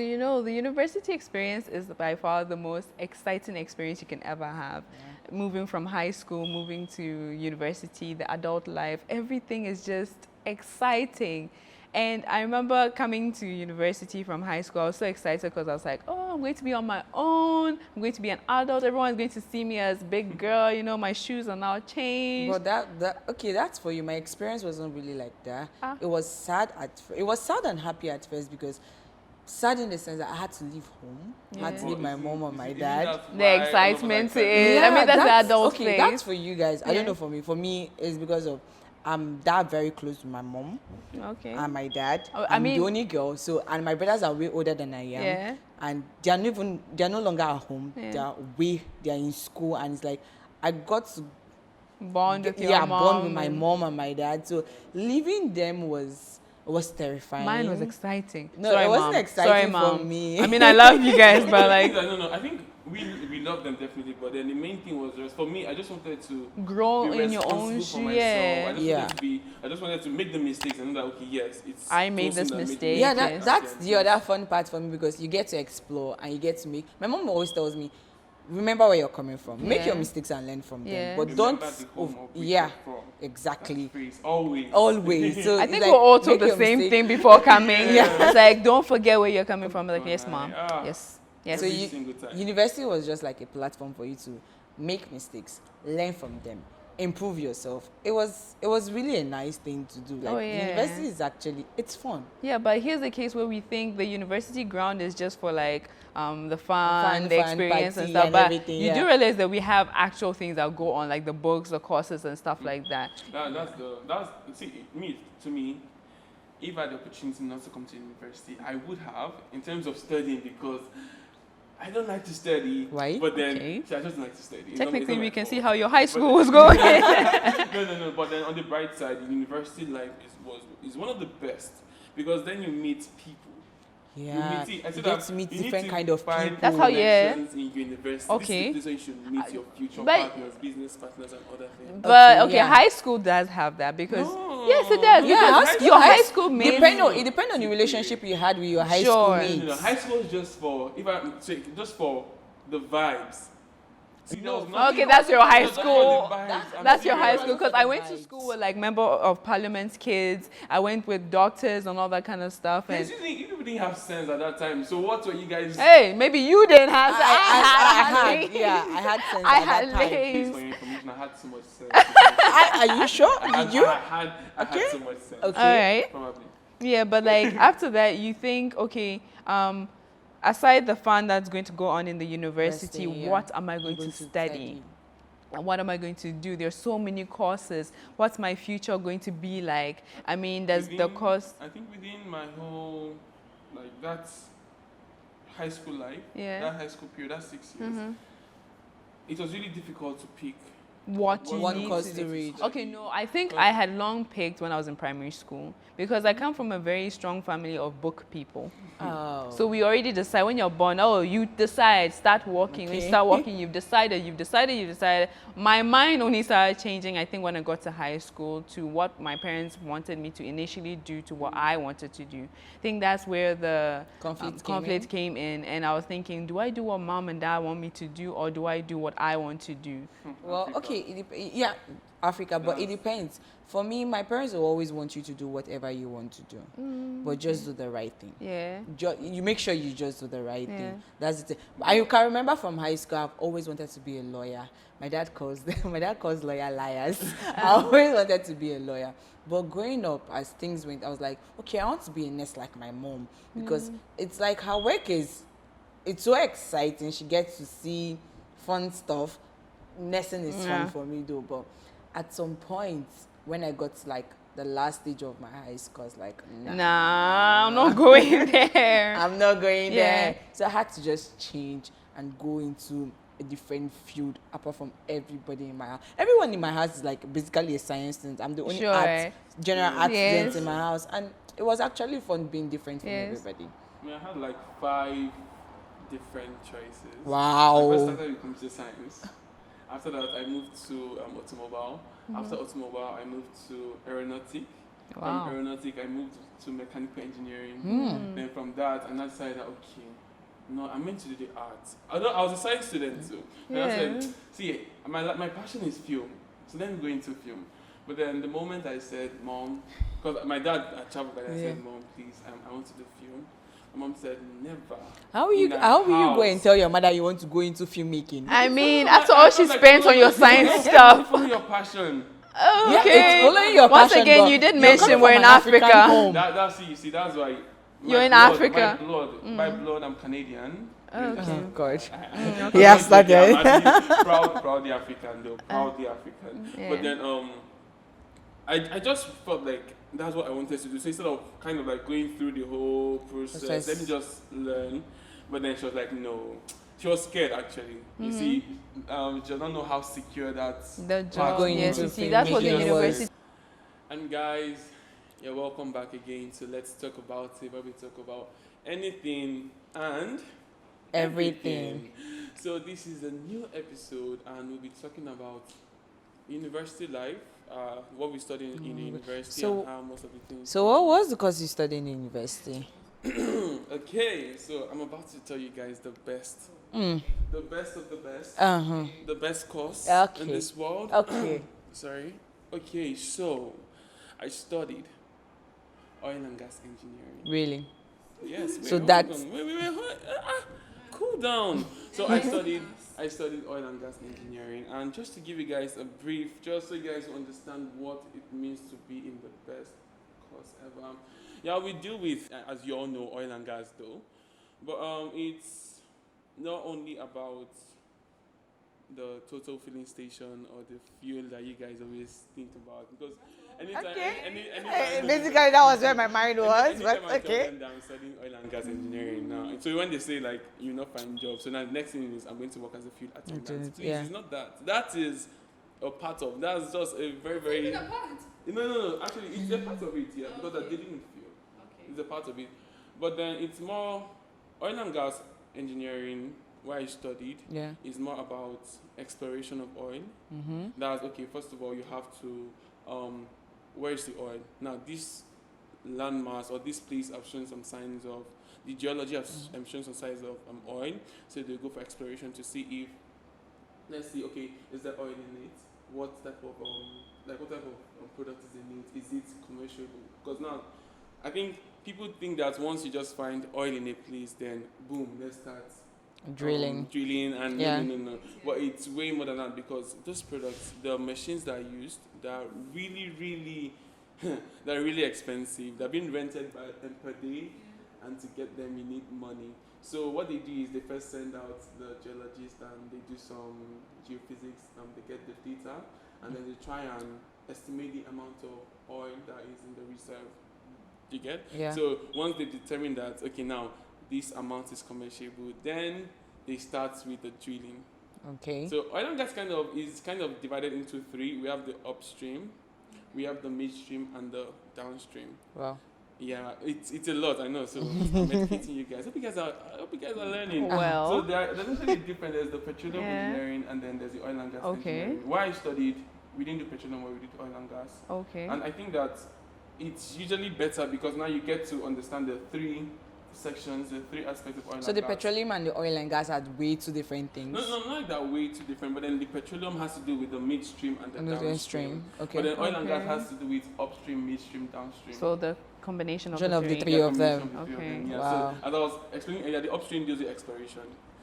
you know, the university experience is by far the most exciting experience you can ever have. Yeah. Moving from high school, moving to university, the adult life, everything is just exciting. And I remember coming to university from high school, I was so excited because I was like, oh, I'm going to be on my own. I'm going to be an adult. Everyone's going to see me as big girl. You know, my shoes are now changed. But okay, that's for you. My experience wasn't really like that. It was sad it was sad and happy at first because sad in the sense that I had to leave home. I had to leave my mom and my dad. The excitement is, I mean, that's the adult phase. Okay, that's for you guys. I don't know for me. For me, it's because of I'm that very close to my mom and my dad. I'm the only girl, so and my brothers are way older than I am. Yeah. And they're no longer at home. Yeah. They're in school, and it's like I got to bond with your mom. Bond with my mom and my dad. So leaving them was terrifying. Mine was exciting. No, sorry, it wasn't Mom. exciting sorry, for me. I mean, I love you guys, but like... No. I think we love them definitely, but then the main thing was just, for me, I just wanted to grow in your own shoes. Yeah. I just wanted to make the mistakes and know that, okay, yes, it's... I made this mistake. Yeah, that's the other fun part for me because you get to explore and you get to make... My mom always tells me, remember where you're coming from. Make your mistakes and learn from them. But don't... Exactly. Always. So I think we all told the same thing before coming. It's like, don't forget where you're coming from. Like, yes, Mom. Yes. So university was just like a platform for you to make mistakes, learn from them, improve yourself. It was really a nice thing to do. Like university is actually, it's fun. Yeah, but here's the case where we think the university ground is just for like the fun, the experience and stuff. But you do realize that we have actual things that go on, like the books, the courses and stuff like that. To me, if I had the opportunity not to come to university, I would have, in terms of studying, because I don't like to study. Why? But then, I just don't like to study. Technically, we can see how your high school was going. No. But then on the bright side, the university life is one of the best because then you meet people. Yeah, you get to meet different kind of people. That's how, in university. Okay. This is where you should meet your future partners, business partners, and other things. But high school does have that because yes, it does. Yeah, your high school mates. It depends on the relationship you had with your high school mates. No, high school is just for just for the vibes. Okay, that's your high school. That's your high school because I went to school with like member of parliament's kids. I went with doctors and all that kind of stuff. And you people didn't have sense at that time. So what were you guys? Hey, maybe you didn't have sense. I had sense at that time. Thanks for your information. I had so much sense. Are you sure? Did you? I had so much sense. Okay. All right. Probably. Yeah, but like after that, you think, okay, aside the fun that's going to go on in the university, what am I going to study? And what am I going to do? There's so many courses. What's my future going to be like? I mean, there's the course. I think within my whole, like, that's high school life, that high school period, that 6 years, it was really difficult to pick what course to read. Okay, no, I think I had long picked when I was in primary school because I come from a very strong family of book people. Oh. So we already decide when you're born, you decide, start walking. When you start walking, you've decided. My mind only started changing, I think, when I got to high school to what my parents wanted me to initially do to what I wanted to do. I think that's where the conflict came in. And I was thinking, do I do what mom and dad want me to do or do I do what I want to do? Well, okay, Africa, but it depends. For me, my parents will always want you to do whatever you want to do, but just do the right thing. Yeah. You make sure you just do the right thing. That's it. I can remember from high school, I've always wanted to be a lawyer. My dad calls lawyer liars. I always wanted to be a lawyer. But growing up, as things went, I was like, okay, I want to be a nurse like my mom because it's like her work it's so exciting. She gets to see fun stuff. Nursing is fun for me though, but at some point when I got to like the last stage of my high school, I was like, nah, I'm not going there. I'm not going there. So I had to just change and go into a different field apart from everybody in my house. Everyone in my house is like basically a science student. I'm the only general art student in my house, and it was actually fun being different from everybody. I had like 5 different choices. Wow. I first started with computer science. After that, I moved to automobile. After automobile, I moved to aeronautic. From aeronautic, I moved to mechanical engineering. Then from that, and I decided that, okay, no, I'm meant to do the arts. Although I was a science student too. And I said, see, my passion is film. So let me go into film. But then the moment I said, Mom, because my dad traveled, but I said, Mom, please, I want to do film. My mom said, never. How will you go and tell your mother you want to go into filmmaking? I mean, after all she spent on your science stuff. Follow your passion. Okay. Yeah, it's following your Once passion. again, you did mention we're in Africa. That's why. You're in Africa. By blood, I'm Canadian. Okay. Oh, God. Okay. Yes, that guy. Proudly African, though. Proudly African. Yeah. But then, I just felt like that's what I wanted to do. So instead of kind of like going through the whole process, let me just learn. But then she was like, no. She was scared, actually. You see, she doesn't know how secure that's the job. Going Yes, into you see, that's what the university. And guys, you're welcome back again. So let's talk about it, where we talk about anything and everything. So this is a new episode, and we'll be talking about university life, what we study in the university, and how most of the things. So what was the course you studied in university? Okay, so I'm about to tell you guys the best. The best of the best. The best course in this world. Okay. Sorry. Okay, so I studied oil and gas engineering. Really? Yes. So that's... Wait. Cool down. So I studied oil and gas engineering, and just to give you guys a brief, just so you guys understand what it means to be in the best course ever. Yeah, we deal with, as you all know, oil and gas though, but it's not only about the total filling station or the fuel that you guys always think about, because anytime, basically that was where my mind was, but okay. I'm studying oil and gas engineering now. So when they say like you not find jobs, so now the next thing is I'm going to work as a field attendant. It's not that. That is a part of. That's just a very. No. Actually, it's a part of it. Yeah, because I didn't feel. Okay. It's a part of it, but then it's more oil and gas engineering. Where I studied is more about exploration of oil. That's okay. First of all, you have to where is the oil? Now, this landmass or this place have shown some signs of, the geology has shown some signs of oil. So they go for exploration to see if, let's see, okay, is there oil in it? What type of product is in it? Is it commerciable? Because now, I think people think that once you just find oil in a place, then boom, let's start drilling and no. But it's way more than that, because those products, the machines that are used, they're really they're really expensive. They're being rented per day, and to get them you need money. So what they do is they first send out the geologists and they do some geophysics and they get the data, and then they try and estimate the amount of oil that is in the reserve. You get? Yeah. So once they determine that, okay, now this amount is commerciable, then they start with the drilling. Okay. So oil and gas is kind of divided into three. We have the upstream, we have the midstream, and the downstream. Wow. Yeah, it's a lot, I know. So I'm educating you guys. I hope you guys are learning. Well. So there's actually different. There's the petroleum engineering, and then there's the oil and gas engineering. Why I studied, we didn't do petroleum, but we did oil and gas. Okay. And I think that it's usually better because now you get to understand the three sections, the three aspects of oil and gas. So the petroleum and the oil and gas are way two different things? No, not that way too different, but then the petroleum has to do with the midstream and the downstream. Okay. But then oil and gas has to do with upstream, midstream, downstream. So the combination of the three of them. Okay. Yeah. Wow. So as I was explaining, the upstream deals with exploration.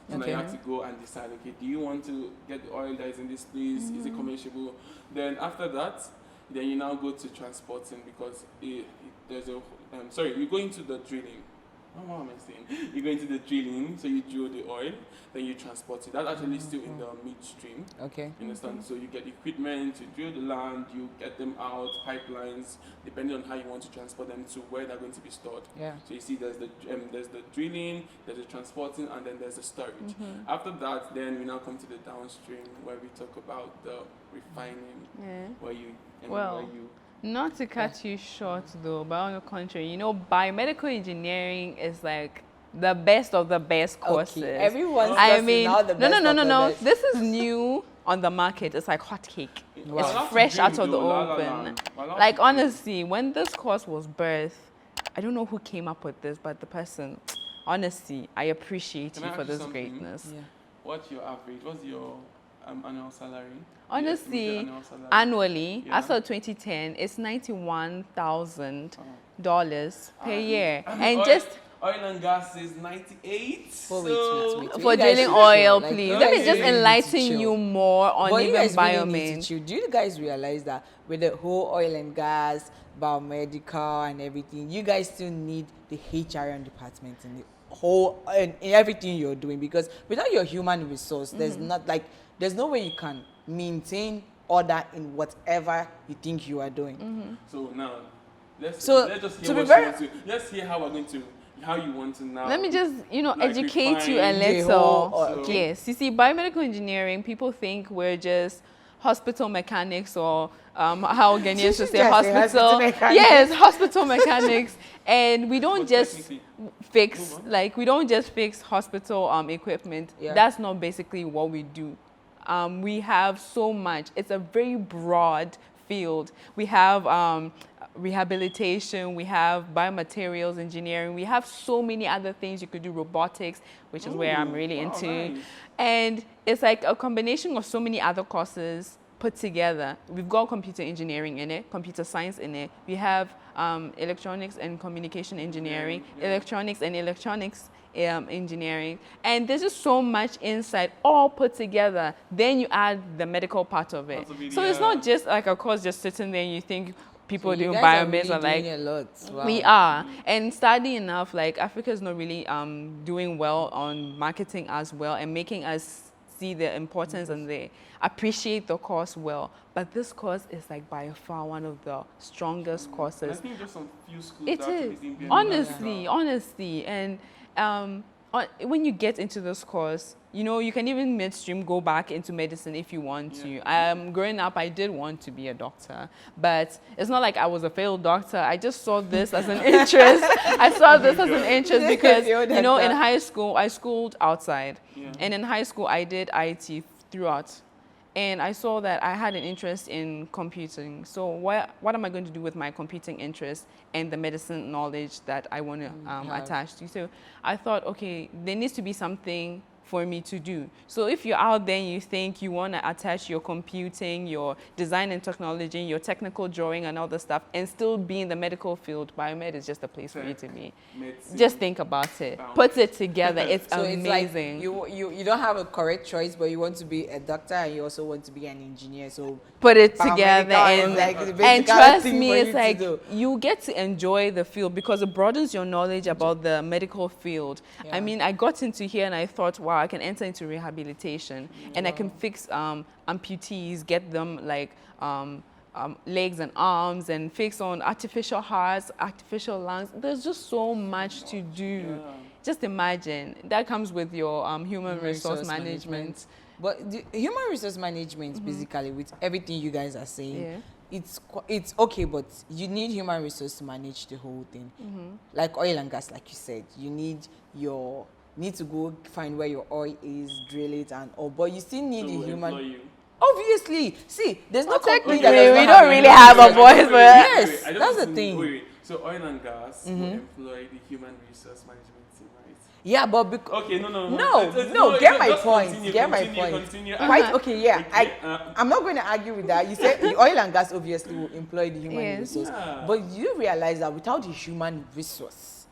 So now you have to go and decide, okay, do you want to get the oil that is in this place? Is it commerciable? Then after that, then you now go to transporting, because there's a you go into the drilling. What am I saying? You go into the drilling, so you drill the oil, then you transport it. That's actually still in the midstream. Okay. You understand? So you get equipment, you drill the land, you get them out, pipelines, depending on how you want to transport them to where they're going to be stored. Yeah. So you see there's the drilling, there's the transporting, and then there's the storage. After that, then we now come to the downstream, where we talk about the refining, where you not to cut you short though, but on the contrary, biomedical engineering is like the best of the best courses. Everyone's now the best of the best. This is new. on the market. It's like hotcake. Wow. It's fresh out of the oven. Like honestly, when this course was birthed, I don't know who came up with this, but the person, honestly, I appreciate you for this greatness. Yeah. What's your average? What's your annual salary? Honestly, annual salary. annually, Yeah. as of 2010, it's $91,000 per year. And oil, just oil and gas is 98. Oh, wait. for You guys drilling should oil, chill. please. You Let me guys just really need to enlighten chill. you more on But you even guys really need to biomain. chill. Do you guys realize that with the whole oil and gas, biomedical and everything, you guys still need the HRM department in the whole in everything you're doing, because without your human resource, there's there's no way you can maintain order in whatever you think you are doing. So now, let's So, just to hear be what very- you want to. Let's hear how we're going to, how you want to now. Let me just, like educate you a refine the little. whole- okay. Yes, you see, biomedical engineering, people think we're just hospital mechanics, or how Ghanaians would say Just say hospital mechanics. Yes, hospital mechanics. And we don't But just technically- fix, Move on. like, we don't just fix hospital equipment. Yeah. That's not basically what we do. We have so much. It's a very broad field. We have rehabilitation, we have biomaterials engineering, we have so many other things. You could do robotics, which is where I'm really wow, into. nice. And it's like a combination of so many other courses put together. We've got computer engineering in it, computer science in it. We have electronics and communication engineering, electronics and electronics engineering. And there's just so much insight all put together. Then you add the medical part of it. Part of it, So it's yeah. not just like a course just sitting there and you think people So you doing guys are biomass really are like, doing a lot. Wow. we are. And sadly enough, like Africa is not really doing well on marketing as well and making us see the importance and they appreciate the course well. But this course is like by far one of the strongest And I courses. think just some few schools It that are is, within BNI honestly, as well. honestly. And when you get into this course, you can even midstream go back into medicine if you want to. Growing up, I did want to be a doctor, but it's not like I was a failed doctor. I just saw this as an interest. I saw this as an interest because, in high school, I schooled outside. Yeah. And in high school, I did IT throughout. And I saw that I had an interest in computing. So what am I going to do with my computing interest and the medicine knowledge that I want to attach to? So I thought, okay, there needs to be something for me to do. So if you're out there and you think you want to attach your computing, your design and technology, your technical drawing and all the stuff and still be in the medical field, biomed is just a place for you to be. Medicine. Just think about it. Biomed. Put it together. It's So amazing. it's like you don't have a correct choice, but you want to be a doctor and you also want to be an engineer. So Put it biomedical together is like the and basic trust thing me, for it's you to like do. you get to enjoy the field because it broadens your knowledge about the medical field. Yeah. I mean, I got into here and I thought, wow, I can enter into rehabilitation and I can fix amputees, get them like legs and arms and fix on artificial hearts, artificial lungs. There's just so much to do. Yeah. Just imagine that comes with your human resource management. But the human resource management, basically, with everything you guys are saying, Yeah. it's okay, but you need human resource to manage the whole thing. Like oil and gas, like you said, you need to go find where your oil is, drill it, and all. But you still need So the we'll human. employ you. Obviously, see, there's no company technically, that does we not don't have really human have a resource. voice, but Yes, I just that's want the to- thing. Wait. So oil and gas will employ the human resource management team, right? Yeah, but because Okay, no. No, get my point. Continue, Get my continue, point. continue. Quite okay, yeah. Okay, I'm not going to argue with that. You said the oil and gas obviously will employ the human Yes. resource, Yeah. but you realize that without the human resource,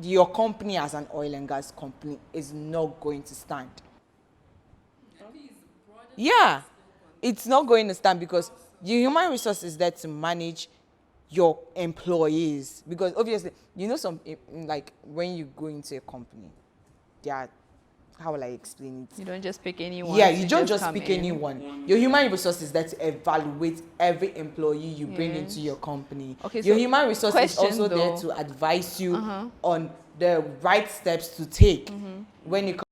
your company as an oil and gas company is not going to stand. Yeah, it's not going to stand because the human resource is there to manage your employees. Because obviously, like when you go into a company, there are, how will I explain it? you don't just pick anyone. Yeah, to you don't just come pick in. anyone. Your human resource is there to evaluate every employee you bring Yes. into your company. Okay, Your so human resource is question also there though. to advise you on the right steps to take when you come.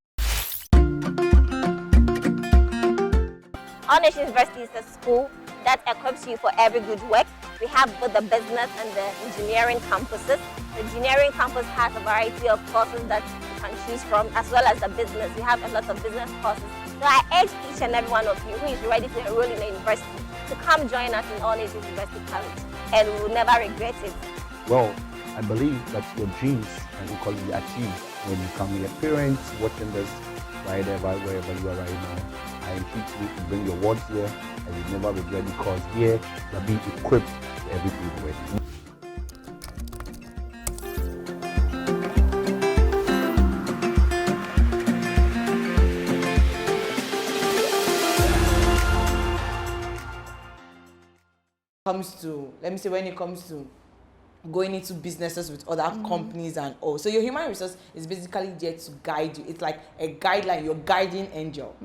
All Nations University is a school that equips you for every good work. We have both the business and the engineering campuses. The engineering campus has a variety of courses that you can choose from, as well as the business. We have a lot of business courses So I urge each and every one of you who is ready to enroll in a university to come join us in All Ages University College, and we will never regret it. Well, I believe that your dreams can equally be achieved when you come with your parents watching this wherever you are right now. I entreat you to bring your words here, and you never regret, because here you'll be equipped for every good work. When it comes to going into businesses with other companies and all, so your human resource is basically there to guide you. It's like a guideline, your guiding angel.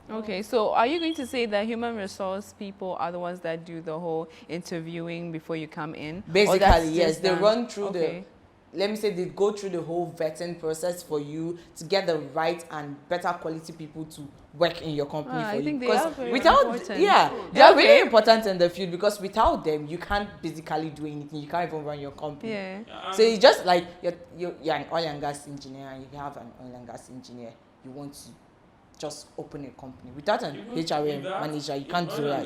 Okay, so are you going to say that human resource people are the ones that do the whole interviewing before you come in? Basically, yes, they run through okay. they go through the whole vetting process for you to get the right and better quality people to work in your company for I you. think they Because are very without, important. they are really important in the field, because without them, you can't basically do anything. You can't even run your company. Yeah. So it's just like you're an oil and gas engineer, and you have an oil and gas engineer. You want to just open a company without an HRM manager, you can't do that.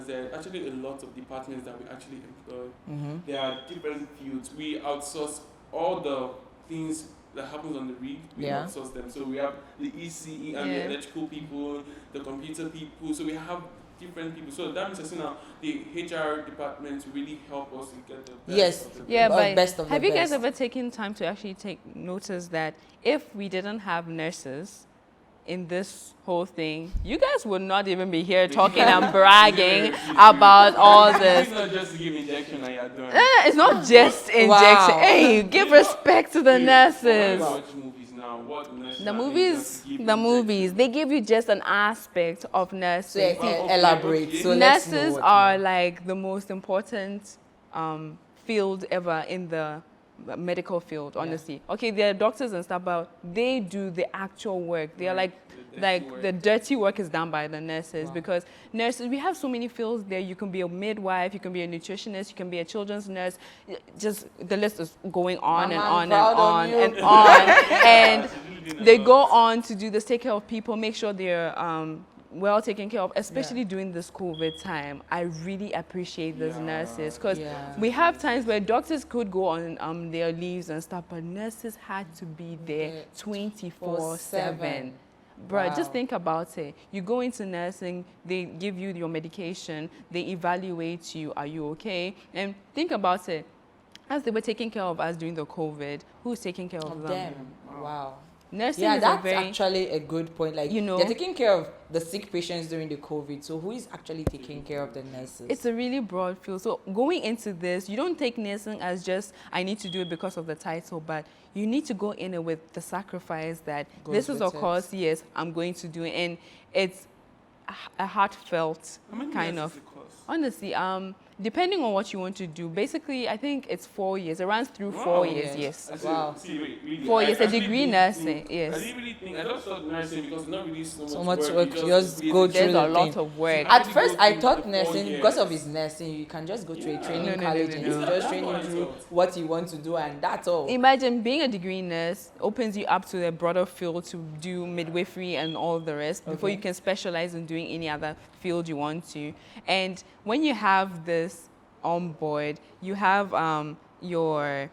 There are actually a lot of departments that we actually employ. There are different fields. We outsource all the things that happens on the rig. We outsource them. So we have the ECE and the electrical people, the computer people. So we have different people. So that means now the HR department really help us to get the best of the best. But have you guys ever taken time to actually take notice that if we didn't have nurses in this whole thing, you guys would not even be here talking and bragging about all this. It's not just to give injection and you're done. It's not just injection. Wow. Hey, give respect to the nurses. Watch movies now. What nurses The movies, they give you just an aspect of nursing. So elaborate. So Nurses are like the most important field ever in the medical field, honestly. Okay, they're doctors and stuff, but they do the actual work. They are like the dirty work is done by the nurses, because nurses, we have so many fields there. You can be a midwife, you can be a nutritionist, you can be a children's nurse. Just the list is going on and on and on and on. And they go on to do this, take care of people, make sure they're well taken care of, especially during this COVID time. I really appreciate those nurses, because we have times where doctors could go on their leaves and stuff, but nurses had to be there 24/7. Bruh, just think about it. You go into nursing, they give you your medication, they evaluate you, are you okay? And think about it. As they were taking care of us during the COVID, who's taking care of them? Wow. Nursing is that's actually a good point. Like, you know, they're taking care of the sick patients during the COVID. So who is actually taking care of the nurses? It's a really broad field. So going into this, you don't take nursing as just, I need to do it because of the title, but you need to go in it with the sacrifice that this is, of course, yes, I'm going to do it. And it's a heartfelt kind of, honestly, depending on what you want to do. Basically, I think it's 4 years. It runs through 4 years, yes. Wow. See, wait, really, 4 years, a degree nursing, yes. I didn't really think, I just thought nursing because it's not really so much work. You just go through There's a lot of work. At first, I thought nursing, because of his nursing, you can just go to a training college and it's just training you through what you want to do, and that's all. Imagine being a degree nurse opens you up to a broader field to do midwifery and all the rest before you can specialize in doing any other field you want to. And when you have this on board, you have your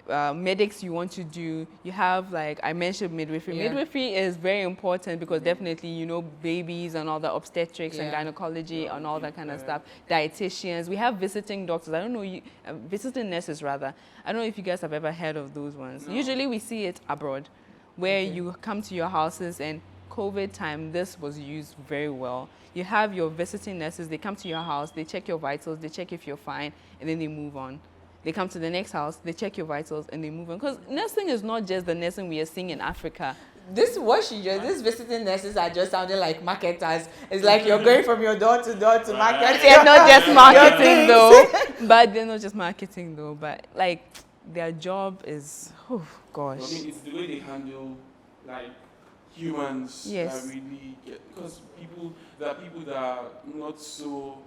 medics you want to do. You have, like I mentioned, midwifery. Midwifery is very important because definitely, you know, babies and all the obstetrics and gynecology and all that kind of stuff. Dietitians. We have visiting doctors. I don't know, visiting nurses rather. I don't know if you guys have ever heard of those ones. No. Usually we see it abroad, where you come to your houses, and COVID time, this was used very well. You have your visiting nurses, they come to your house, they check your vitals, they check if you're fine, and then they move on. They come to the next house, they check your vitals, and they move on. Because nursing is not just the nursing we are seeing in Africa. These visiting nurses are just sounding like marketers. It's like you're going from your door to market. They're not just marketing though. But they're not just marketing though. But like, their job is, oh gosh. I mean, it's the way they handle, like, humans that really get, because there are people that are not so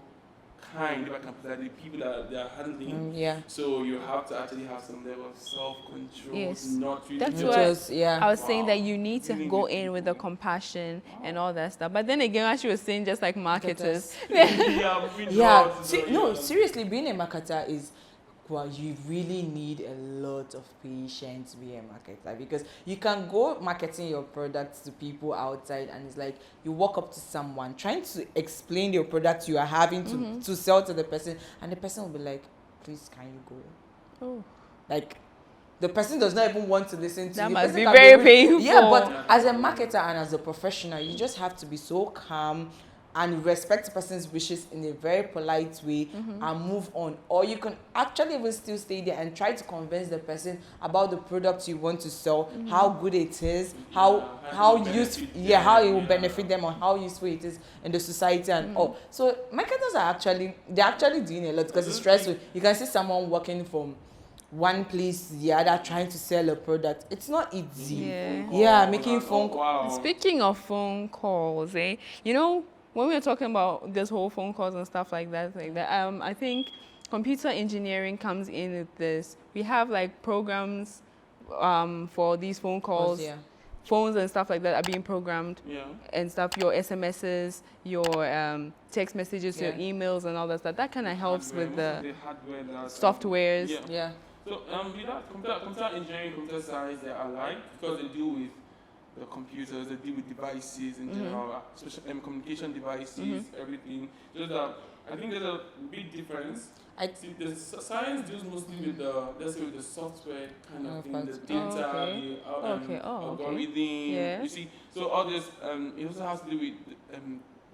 kind, if I can put that, the people that they are handling. So you have to actually have some level of self-control. Yes. Not really That's just, what I was saying, that you need to go in with the compassion and all that stuff. But then again, as you were saying, just like marketers. Seriously, being a marketer is, well, you really need a lot of patience to be a marketer, because you can go marketing your products to people outside, and it's like you walk up to someone trying to explain your product you are having to sell to the person, and the person will be like, please, can you go? Oh. Like, the person does not even want to listen to you. That must be very painful. Yeah, but as a marketer and as a professional, you just have to be so calm and respect the person's wishes in a very polite way and move on. Or you can actually even still stay there and try to convince the person about the product you want to sell, how good it is, how useful, how it will benefit them, or how useful it is in the society and all. So marketers are actually doing a lot, because it's stressful. You can see someone working from one place to the other trying to sell a product. It's not easy. Making phone calls. Speaking of phone calls, you know, when we were talking about this whole phone calls and stuff like that, I think computer engineering comes in with this. We have like programs for these phone calls. Phones and stuff like that are being programmed and stuff. Your SMSs, your text messages, your emails and all that stuff. That kind of helps with the softwares. So with that, computer engineering, computer science, they are alike, because they deal with the computers, they deal with devices in general, especially communication devices, everything. Just that I think there's a big difference. See, the science deals mostly with the software kind of thing, the data, the algorithm. You see, so all this it also has to do with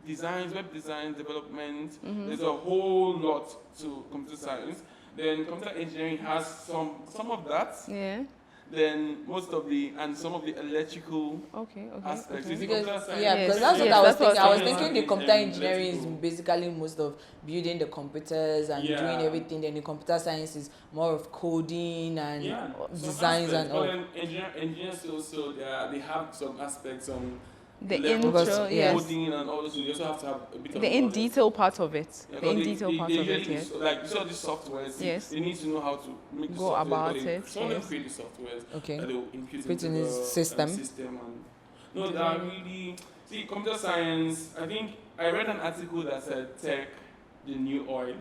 designs, web design, development. There's a whole lot to computer science. Then computer engineering has some of that. Then some of the electrical aspects. Because that's what I was thinking. I was thinking the computer engineering is basically most of building the computers and doing everything. Then the computer science is more of coding and designs and all. But then engineers also they have some aspects on the intro, coding and all those things. You also have to have a bit of the in detail part of it. Like you saw these softwares, they need to know how to make the software about it. Some of them create the softwares that they will impute into in the the system. They are really computer science. I think I read an article that said tech, the new oil.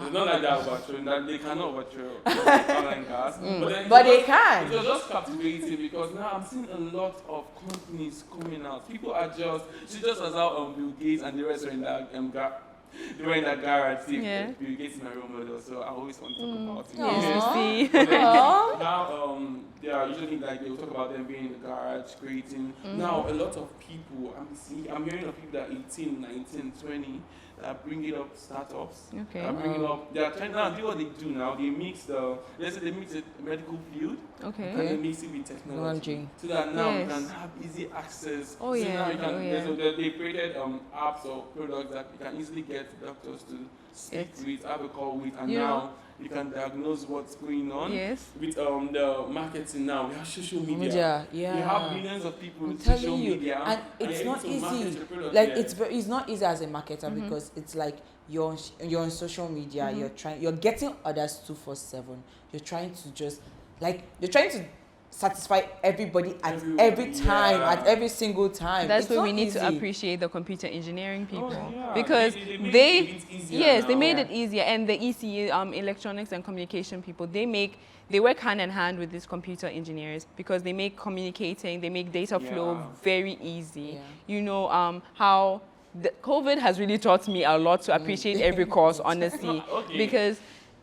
It's not like that overthrow, that they cannot overthrow oil and gas. But they can. It was just captivating, because now I'm seeing a lot of companies coming out. People are just as how Bill Gates and the rest are in that they were in that garage. Bill Gates is my role model, so I always want to talk about him. Now they are usually like they will talk about them being in the garage creating. Now a lot of people I'm hearing of people that are 18, 19, 20 that are bringing up startups. They are trying now. Do what they do now. They mix the medical field. And they mix it with technology. So that now you can have easy access. So now you can. They created apps or products that you can easily get doctors to speak with, have a call with, and now you can diagnose what's going on. With the marketing now, we have social media. We have millions of people with social media. And it's not easy. Like it's not easy as a marketer, because it's like you're on social media, you're getting others 247. You're trying to satisfy everybody at every time, at every single time. That's where we need to appreciate the computer engineering people, because they made it easier, and the ECE, electronics and communication people, they work hand in hand with these computer engineers, because they make communicating, they make data flow very easy. You know how COVID has really taught me a lot to appreciate every course, honestly, because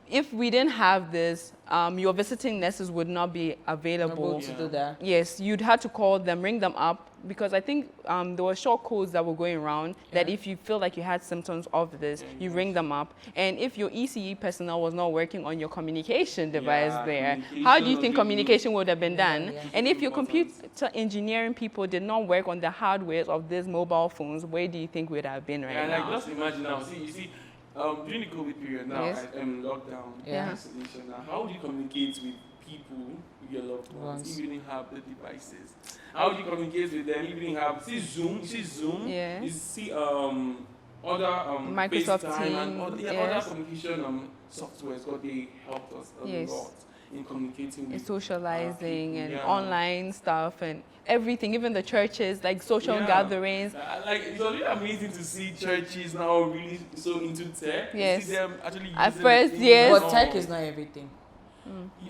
if we didn't have this, your visiting nurses would not be available to do that. Yes, you'd have to call them, ring them up, because I think there were short codes that were going around that if you feel like you had symptoms of this, you ring them up. And if your ECE personnel was not working on your communication device how do you think communication would have been done? And if your computer engineering people did not work on the hardware of these mobile phones, where do you think we would have been right now? And just imagine now, you see, during the COVID period now, lockdown, isolation now, how do you communicate with people, with your loved ones, if you didn't have the devices? How do you communicate with them if you didn't have, Zoom, you see other Microsoft FaceTime and Teams, other communication softwares, God, they helped us a Yes. lot in communicating And with socializing people. and Yeah. online stuff and everything, even the churches, like social Yeah. gatherings. Like it's really amazing to see churches now really so into tech. Yes. See them actually using At first, it yes. But and tech all. is not everything.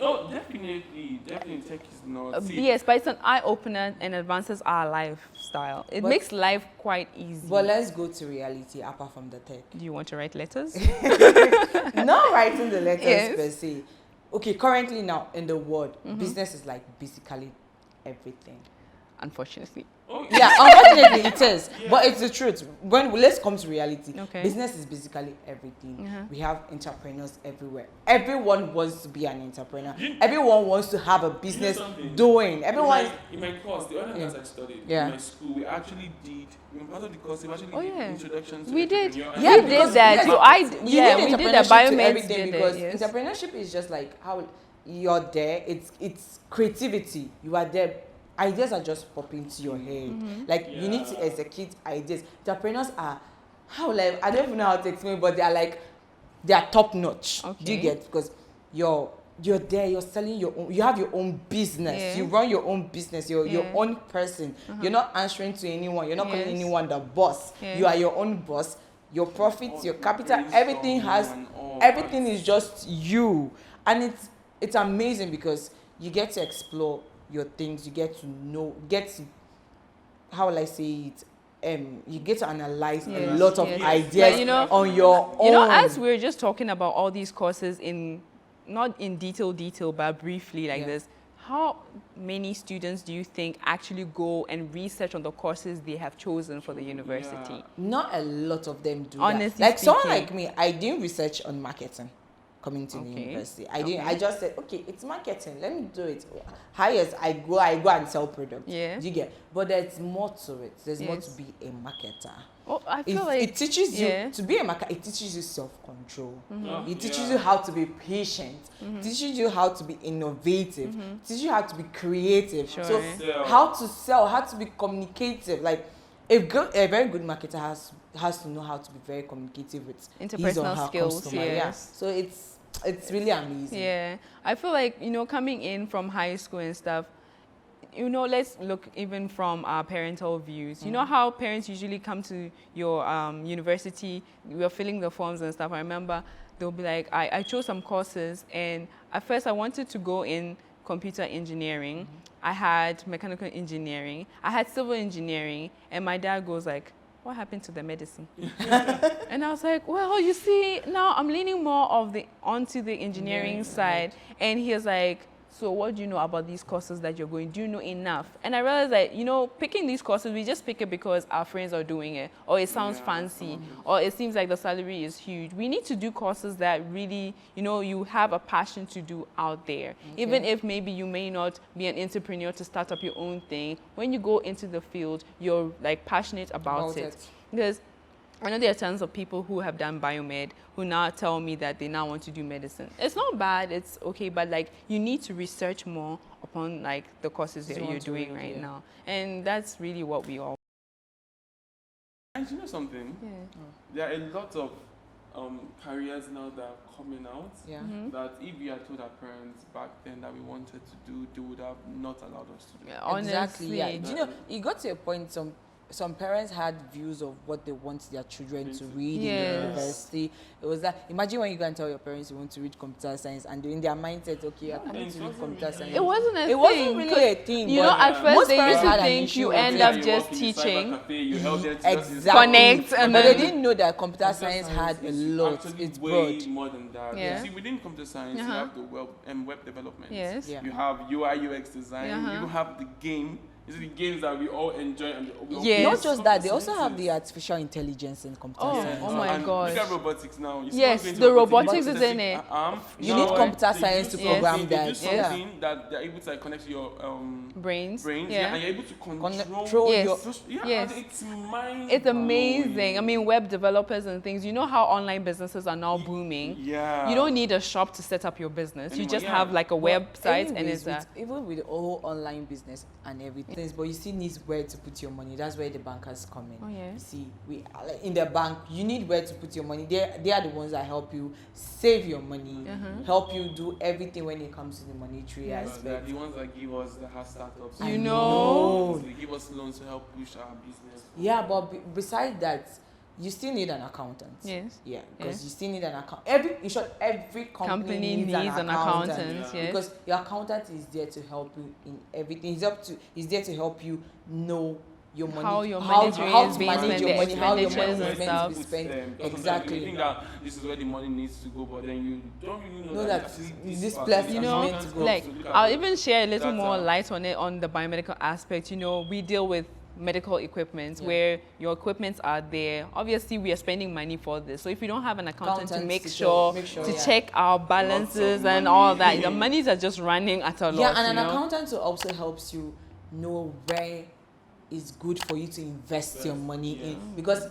Oh, definitely tech is not. See, Yes, but it's an eye-opener and advances our lifestyle. It But- makes life quite easy. But let's go to reality apart from the tech. Do you want to write letters? Not writing the letters Yes. per se. Okay, currently now in the world, business is like basically everything. Unfortunately. oh, Yeah, unfortunately it is, but it's the truth. When let's come to reality, Okay. business is basically everything. Uh-huh. We have entrepreneurs everywhere. Everyone wants to be an entrepreneur. You- Everyone wants to have a business something? doing. Everyone. in my course, the other class I studied Yeah. in my school, we actually did. Part of the course, we actually Oh, did yeah. introduction to We did. entrepreneur. Yeah, We did that. yes, So you yeah, need we did the entrepreneurship to biomeds everything did because it. Yes. entrepreneurship is just like how you're there. It's creativity. You are there. Ideas are just popping to your head. Like you need to Yeah. execute ideas. Entrepreneurs are how like I don't even know how to explain, but they are top notch. Do you Okay. get? Because you're there. You're selling your own. You have your own business. Yeah. You run your own business. You're your Yeah. own person. You're not answering to anyone. You're not calling Yes. anyone the boss. Yeah. You are your own boss. Your profits, your capital, Brainstorming everything has and all everything that. is just you, and it's amazing because you get to explore your things. You get to know, how will I say it? You get to analyze a Yes, lot of yes. ideas Yeah, you know- on your own. You know, as we were just talking about all these courses not in detail, but briefly like Yeah. this, how many students do you think actually go and research on the courses they have chosen for the university? Yeah. Not a lot of them do Honestly that. Like someone speaking. like me, I didn't research on marketing coming to the Okay. university. I didn't. Okay. I just said, okay, it's marketing. Let me do it. Highest, I go and sell products. Yeah. Do you get? But there's more to it. There's more Yes. to be a marketer. Oh, I feel It teaches you yeah. to be a marketer. It teaches you self-control. Oh, It teaches yeah. you how to be patient. It teaches you how to be innovative. It teaches you how to be creative. Sure. So Sell. how to sell, how to be communicative. Like a very good marketer has to know how to be very communicative with his or Interpersonal her skills, customer. Yeah. yes. So it's really amazing. Yeah, I feel like, coming in from high school and stuff, let's look even from our parental views. You know how parents usually come to your university, we're filling the forms and stuff. I remember they'll be like, I chose some courses, and at first I wanted to go in computer engineering. I had mechanical engineering. I had civil engineering, and my dad goes like, what happened to the medicine? And I was like, well, you see, now I'm leaning more onto the engineering side. And he was like, so what do you know about these courses that you're going? Do you know enough? And I realized that, picking these courses, we just pick it because our friends are doing it, or it sounds fancy, or it seems like the salary is huge. We need to do courses that really, you have a passion to do out there. Okay. Even if maybe you may not be an entrepreneur to start up your own thing, when you go into the field, you're like passionate about it. Because I know there are tons of people who have done biomed who now tell me that they now want to do medicine. It's not bad, it's okay, but you need to research more upon the courses that you're doing right now. And that's really what we all. And you know something? Yeah. There are a lot of careers now that are coming out. Yeah. That if we had told our parents back then that we wanted to do, they would have not allowed us to do. Yeah, honestly. Exactly. Yeah. Do you know, it got to a point some parents had views of what they want their children to read in Yes. the university. It was that, imagine when you go and tell your parents you want to read computer science and in their mindset, okay, you're coming to read computer science. It wasn't a It thing. wasn't really a thing. You know, but at first most they parents used to had an think issue you with end it. up You just walk in the cyber teaching. cafe, you help them to just Exactly. Connect and but then- they didn't know that computer science had a is lot. actually It's way broad. more than that. Yeah. You see, within computer science, you Uh-huh. have the web development. Yes. Yeah. You have UI UX design. Uh-huh. You have the game. You see the games that we all enjoy. And Yes. Not just that, they also have the artificial intelligence in computer Oh, science. oh my and gosh. Look at robotics now. You see Yes, what's going to the robotics, robotics you is have in it. You now need computer they science do to program something- that. They do Yeah. something that they're able to connect to your Brains. brains, Yeah. and you're able to control Control your- yeah, Yes. and it's mind. It's amazing. I mean, web developers and things. You know how online businesses are now booming. Yeah. You don't need a shop to set up your business. You Anymore, just yeah. have like a But website and anyways, it's that. even with all online business and everything, things, but you still need where to put your money. That's where the bankers come in. Oh, yeah. You see, we like, in the bank, you need where to put your money. They are the ones that help you save your money, help you do everything when it comes to the monetary aspect. They're the ones that give us the hard startups. You know. They give us loans to help push our business. Yeah, but besides that, you still need an accountant. Yes. Yeah, because you still need an account. Every company needs an accountant. Yes. Because your accountant is there to help you in everything. He's there to help you know your money, how your how money to manage your money, how your money is and meant stuff. to be spent. You Exactly. think that this is where the money needs to go, but then you don't really know that this place is meant to go. Like, I'll even share a little more light on it on the biomedical aspect. You know, we deal with medical equipment where your equipments are there. Obviously, we are spending money for this. So if you don't have an accountant to make sure to check our balances and all that, the monies are just running at a loss. Yeah, and an accountant also helps you know where it's good for you to invest your money in, because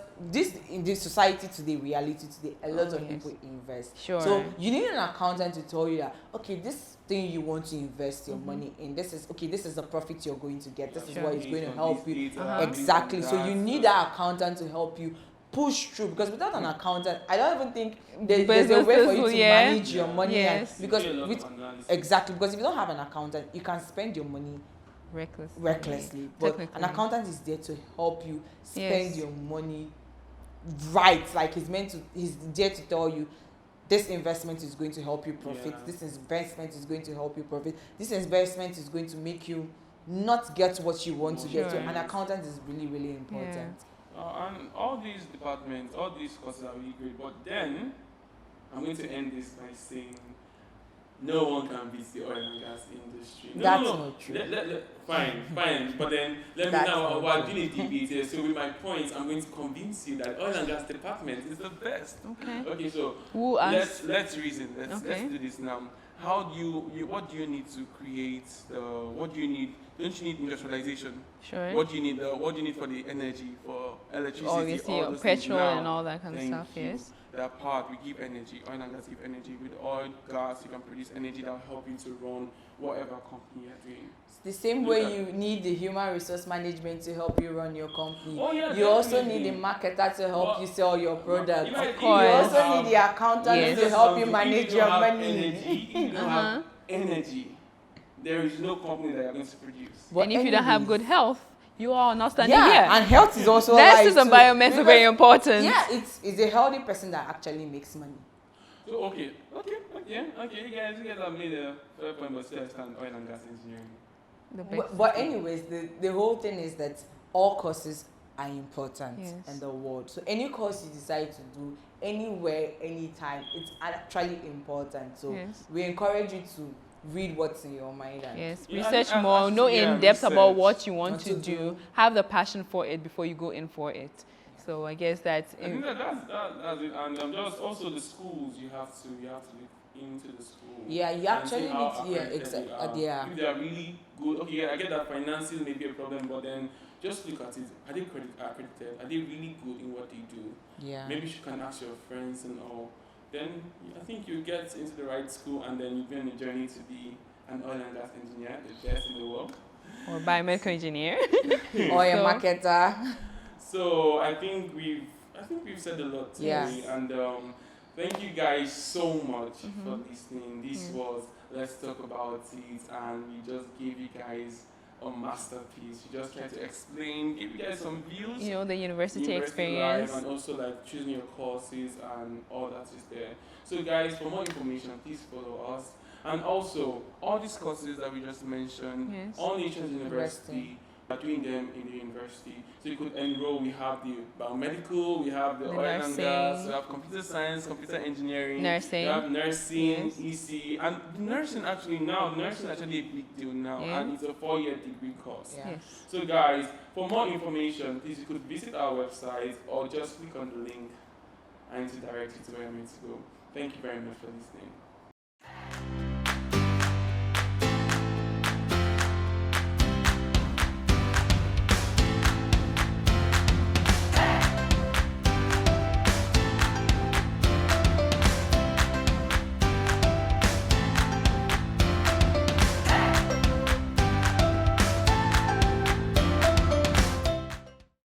in this society today, reality today, a lot of people invest. So you need an accountant to tell you that, okay, this thing you want to invest your money in, this is the profit you're going to get, this is what is going to help you. Exactly. So you need that accountant to help you push through, because without an accountant, I don't even think there's a way for you to manage your money. Because because if you don't have an accountant, you can spend your money recklessly. But an accountant is there to help you spend your money right. Like he's there to tell you, this investment is going to help you profit. This investment is going to help you profit. This investment is going to make you not get what you want to get. So an accountant is really, really important. And all these departments, all these courses are really great. But then, I'm going to end this by saying, no one can beat the oil and gas industry. That's not true. Fine. But then, let me now, while doing a debate here, so with my points, I'm going to convince you that oil and gas department is the best. Okay, so let's reason. Let's do this now. How do you what do you need to create what do you need? Don't you need industrialization? Sure. What do you need? What do you need for the energy, for electricity? Obviously, petrol and all that kind of stuff. Yes. That part, we give energy. Oil and gas give energy. With oil, gas, you can produce energy that will help you to run whatever company you're doing. It's the same way you need the human resource management to help you run your company. You also need the marketer to help you sell your product. Of course. You also need the accountant to help you manage your money. If you don't have energy, there is no company that you're going to produce. And if you don't have good health, you are not standing here. And health is also Nurses and biomed are very important. Yeah, it's a healthy person that actually makes money. So okay, you guys have made a fair point, but still understand oil and gas engineering. But anyways, the whole thing is that all courses are important in the world. So any course you decide to do, anywhere, anytime, it's actually important. So we encourage you to read what's in your mind. And research more, know in depth about what you want to do, have the passion for it before you go in for it. So I guess that's I think that's it. And just also the schools, you have to look into the school. Yeah, you actually need to, exactly. If they are really good, okay, I get that finances may be a problem, but then just look at it. Are they accredited? Are they really good in what they do? Yeah. Maybe you can ask your friends and all. Then I think you get into the right school, and then you go on a journey to be an oil and gas engineer, the best in the world. Or biomedical engineer. Or a marketer. So I think we've said a lot today, and thank you guys so much for listening. This was Let's Talk About It, and we just gave you guys a masterpiece. We just tried to explain, give you guys some views. You know, the university experience. Life, and also like choosing your courses and all that is there. So guys, for more information, please follow us. And also, all these courses that we just mentioned, All Nations University, are doing them in the university. So you could enroll. We have the biomedical, we have the oil and gas, we have computer science, computer engineering, nursing. We have nursing, EC, and nursing actually a big deal now, and it's a 4-year degree course. So guys, for more information, please you could visit our website or just click on the link and to direct you to where you're meant to go. Thank you very much for listening.